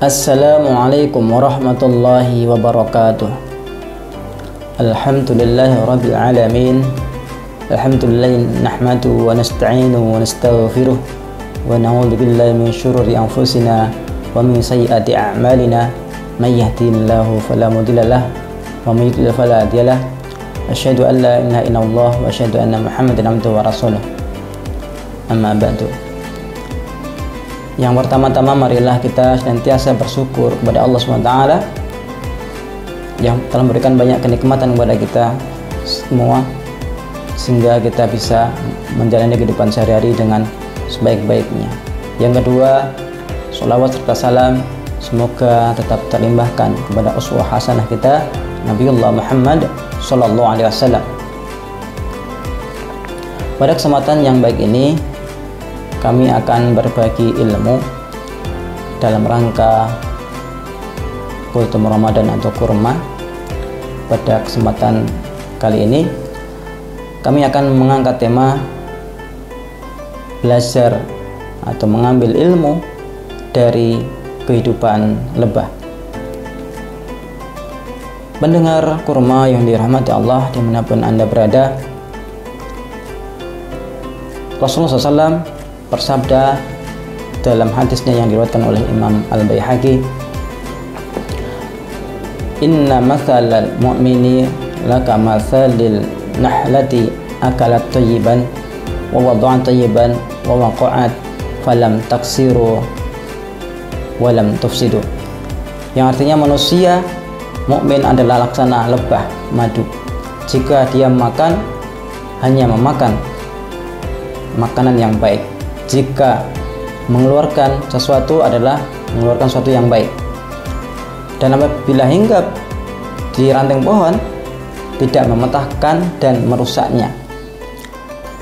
Assalamualaikum warahmatullahi wabarakatuh. Alhamdulillahi rabbil alamin. Alhamdulillah nahmadu wa nasta'inu wa nastaghfiruh wa na'udzu billahi min syururi anfusina wa min sayyiati a'malina. May yahdihillahu fala mudilla lahu wa may yudlil fala hadiya lahu. Asyhadu an la ilaha illallah wa asyhadu anna Muhammadan abduhu wa rasuluh. Amma ba'du. Yang pertama-tama marilah kita senantiasa bersyukur kepada Allah SWT yang telah memberikan banyak kenikmatan kepada kita semua, sehingga kita bisa menjalani kehidupan sehari-hari dengan sebaik-baiknya. Yang kedua, sholawat serta salam semoga tetap terlimpahkan kepada uswah hasanah kita Nabiullah Muhammad Sallallahu Alaihi Wasallam. Pada kesempatan yang baik ini kami akan berbagi ilmu dalam rangka kultum Ramadan atau kurma. Pada kesempatan kali ini kami akan mengangkat tema belajar atau mengambil ilmu dari kehidupan lebah. Pendengar kurma yang dirahmati Allah dimanapun Anda berada, Rasulullah SAW bersabda dalam hadisnya yang diriwayatkan oleh Imam Al-Baihaqi, inna mathalal mu'mini laka mathalil nahlati akalat tayyiban wa wada'at tayyiban wa waqa'at falam taksiru wa lam tufsidu. Yang artinya manusia mukmin adalah laksana lebah madu. Jika dia makan, hanya memakan makanan yang baik. Jika mengeluarkan sesuatu adalah mengeluarkan sesuatu yang baik. Dan apabila hinggap di ranting pohon, tidak mematahkan dan merusaknya.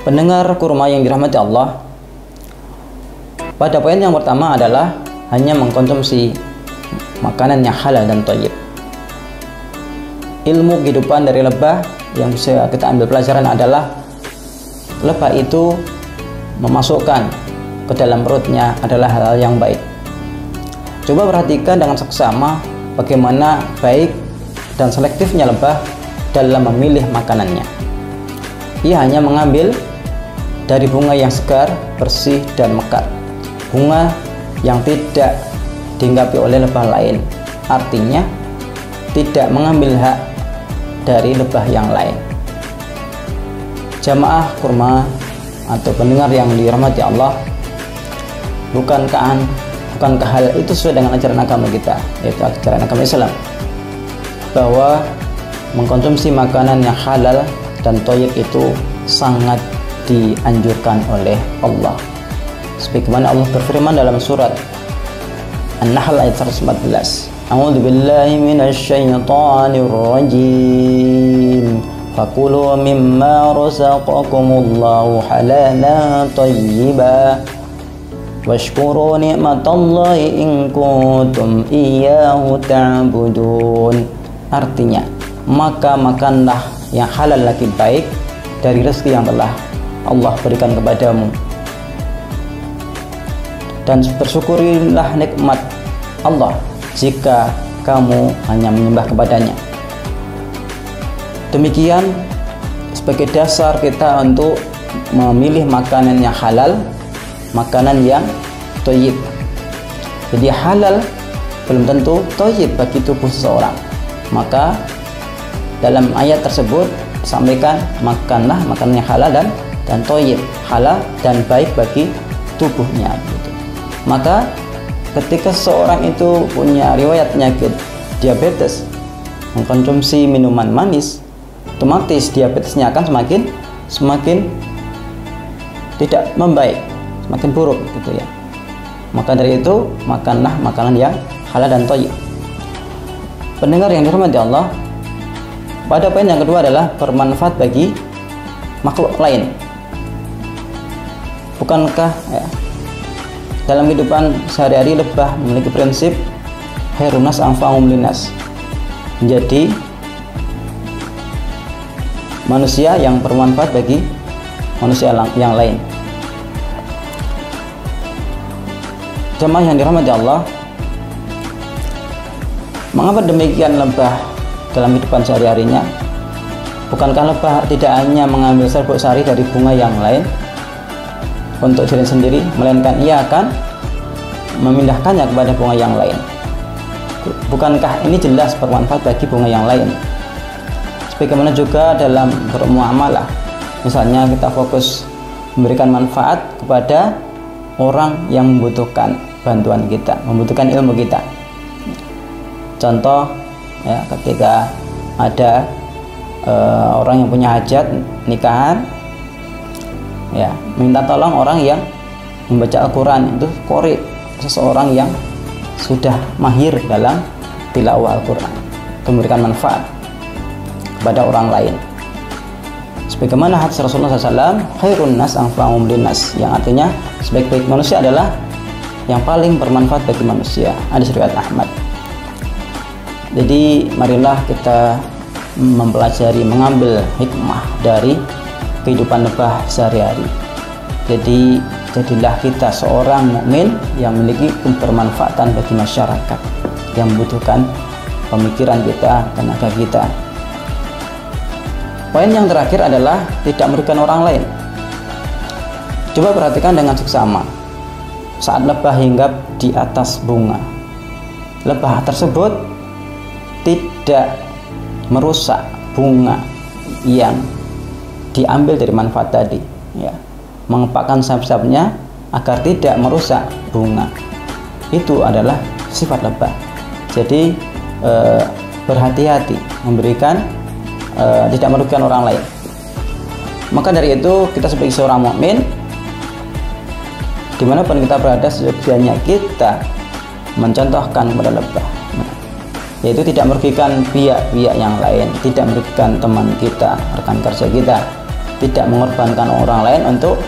Pendengar kurma yang dirahmati Allah, pada poin yang pertama adalah hanya mengkonsumsi makanan yang halal dan thayyib. Ilmu kehidupan dari lebah yang bisa kita ambil pelajaran adalah lebah itu memasukkan ke dalam perutnya adalah hal-hal yang baik. Coba perhatikan dengan seksama bagaimana baik dan selektifnya lebah dalam memilih makanannya. Ia hanya mengambil dari bunga yang segar, bersih, dan mekar. Bunga yang tidak dihinggapi oleh lebah lain, artinya tidak mengambil hak dari lebah yang lain. Jamaah kurma atau pendengar yang dirahmati Allah, bukankah hal itu sesuai dengan ajaran agama kita, yaitu ajaran agama Islam, bahwa mengkonsumsi makanan yang halal dan thayyib itu sangat dianjurkan oleh Allah. Sebagaimana Allah berfirman dalam surat An-Nahl ayat 114, A'udzubillahi minasyaitonir rajim. Fakulu mimma razaqakumullahu halalan thayyiba washkuru ni'matallahi in kuntum iyyahu ta'budun. Artinya, maka makanlah yang halal lagi baik dari rezeki yang telah Allah berikan kepadamu, dan bersyukurilah nikmat Allah jika kamu hanya menyembah kepadanya. Demikian sebagai dasar kita untuk memilih makanan yang halal, makanan yang thayyib. Jadi halal belum tentu thayyib bagi tubuh seseorang. Maka dalam ayat tersebut disampaikan makanlah makanan yang halal dan thayyib, halal dan baik bagi tubuhnya. Maka ketika seseorang itu punya riwayat penyakit diabetes, mengkonsumsi minuman manis, otomatis diabetesnya akan semakin tidak membaik, semakin buruk gitu ya. Maka dari itu makanlah makanan yang halal dan thayyib. Pendengar yang dirahmati Allah, pada poin yang kedua adalah bermanfaat bagi makhluk lain. Bukankah dalam kehidupan sehari-hari lebah memiliki prinsip khairunas anfa'uhum linnas, menjadi manusia yang bermanfaat bagi manusia yang lain. Jemaah yang dirahmati Allah, Mengapa demikian lebah dalam kehidupan sehari-harinya? Bukankah lebah tidak hanya mengambil serbuk sari dari bunga yang lain untuk diri sendiri, melainkan ia akan memindahkannya kepada bunga yang lain? Bukankah ini jelas bermanfaat bagi bunga yang lain? Sebagaimana juga dalam bermuamalah, misalnya kita fokus memberikan manfaat kepada orang yang membutuhkan bantuan kita, membutuhkan ilmu kita. Contoh ya, ketika ada orang yang punya hajat nikahan, ya minta tolong orang yang membaca Al-Quran, itu qori, seseorang yang sudah mahir dalam tilawah Al-Quran, memberikan manfaat kepada orang lain. Sebagaimana hadis Rasulullah SAW, khairun nas anfa'uhum linnas, yang artinya sebaik-baik manusia adalah yang paling bermanfaat bagi manusia. Hadis riwayat Ahmad. Jadi marilah kita mempelajari, mengambil hikmah dari kehidupan lebah sehari-hari. Jadi jadilah kita seorang mukmin yang memiliki kebermanfaatan bagi masyarakat yang membutuhkan pemikiran kita, tenaga kita. Poin yang terakhir adalah tidak merugikan orang lain. Coba perhatikan dengan seksama. Saat lebah hinggap di atas bunga, lebah tersebut tidak merusak bunga yang diambil dari manfaat tadi, ya, mengepakkan sayap-sayapnya agar tidak merusak bunga. Itu adalah sifat lebah. Jadi berhati-hati memberikan, tidak merugikan orang lain. Maka dari itu kita sebagai seorang mukmin, dimanapun kita berada, seyogianya kita mencontohkan kepada lebah, yaitu tidak merugikan pihak-pihak yang lain, tidak merugikan teman kita, rekan kerja kita, tidak mengorbankan orang lain untuk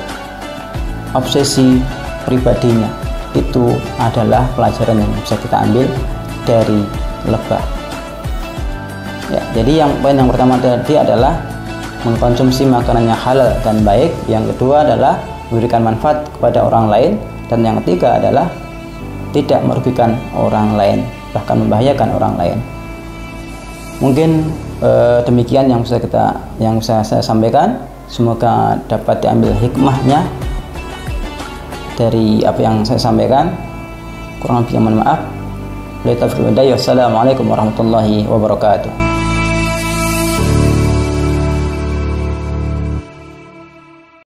obsesi pribadinya. Itu adalah pelajaran yang bisa kita ambil dari lebah. Ya, jadi poin yang pertama tadi adalah mengkonsumsi makanan yang halal dan baik. Yang kedua adalah memberikan manfaat kepada orang lain, dan yang ketiga adalah tidak merugikan orang lain, bahkan membahayakan orang lain. Mungkin demikian yang bisa saya sampaikan. Semoga dapat diambil hikmahnya dari apa yang saya sampaikan. Kurang lebihnya mohon maaf. Wassalamualaikum warahmatullahi wabarakatuh.